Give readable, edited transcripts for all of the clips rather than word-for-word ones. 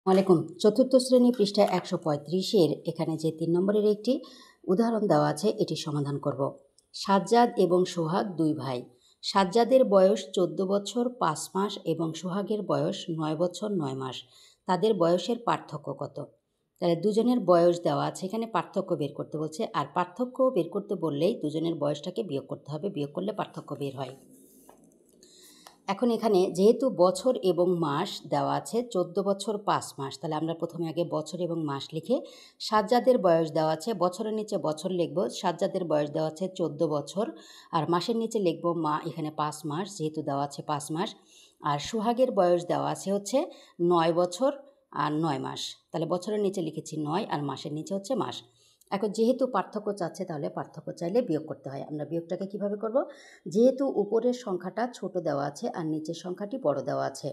ওয়ালাইকুম। চতুর্থ শ্রেণী পৃষ্ঠা 135-এর এখানে যে 3 নম্বরের একটি উদাহরণ দেওয়া আছে এটি সমাধান করব। সাজ্জাদ এবং সোহাগ 2 ভাই। সাজ্জাদের বয়স 14 বছর 5 মাস এবং সোহাগের বয়স 9 বছর 9 মাস। তাদের বয়সের পার্থক্য কত? তাহলে দুজনের বয়স দেওয়া আছে, এখানে পার্থক্য বের করতে বলছে। আর পার্থক্য বের করতে বললেই দুজনের বয়সটাকে বিয়োগ করতে হবে, বিয়োগ করলে পার্থক্য বের হয়। এখন এখানে যেহেতু বছর এবং মাস দেওয়া আছে 14 বছর 5 মাস, তাহলে আমরা প্রথমে আগে বছর এবং মাস লিখে সাজ্জাদের বয়স দেওয়া আছে, বছরের নিচে বছর লিখব। সাজ্জাদের বয়স দেওয়া আছে 14 বছর আর মাসের নিচে লিখব এখানে 5 মাস, যেহেতু দেওয়া আছে 5 মাস। আর সোহাগের বয়স দেওয়া আছে হচ্ছে 9 বছর আর 9 মাস, তাহলে বছরের নিচে লিখেছি 9 আর মাসের নিচে হচ্ছে মাস। এখন যেহেতু পার্থক্য চাচ্ছে তাহলে পার্থক্য চাইলে বিয়োগ করতে হয়। আমরা বিয়োগটাকে কিভাবে করব? যেহেতু উপরের সংখ্যাটা ছোট দেওয়া আছে আর নিচের সংখ্যাটি বড় দেওয়া আছে,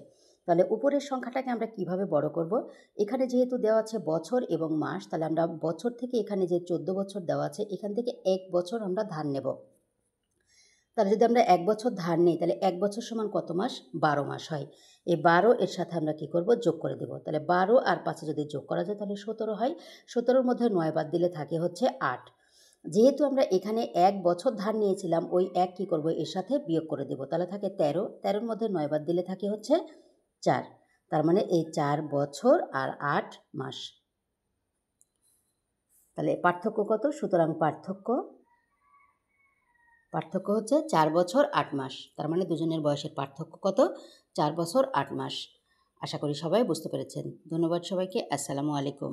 তাহলে উপরের সংখ্যাটাকে আমরা কিভাবে বড় করব? এখানে যেহেতু দেওয়া আছে বছর এবং মাস, তাহলে আমরা বছর থেকে এখানে যে 14 বছর দেওয়া আছে এখান থেকে 1 বছর আমরা ধার নেব। তাহলে যদি আমরা 1 বছর ধার নিই তাহলে 1 বছর সমান কত মাস? 12 মাস হয়। এই 12 এর সাথে আমরা কি করব? যোগ করে দেব। তাহলে 12 আর 5 যদি যোগ করা যায় তাহলে 17 হয়। 17-র মধ্যে 9 বাদ দিলে থাকে হচ্ছে 8। যেহেতু আমরা এখানে 1 বছর ধার নিয়েছিলাম, ওই 1 কী করব? এর সাথে বিয়োগ করে দেব, তাহলে থাকে 13। 13-র মধ্যে 9 বাদ দিলে থাকে হচ্ছে 4। তার মানে এই 4 বছর আর 8 মাস। তাহলে পার্থক্য কত? সুতরাং পার্থক্য হচ্ছে 4 বছর 8 মাস। তার মানে দুজনের বয়সের পার্থক্য কত? 4 বছর 8 মাস। আশা করি সবাই বুঝতে পেরেছেন। ধন্যবাদ সবাইকে। আসসালামু আলাইকুম।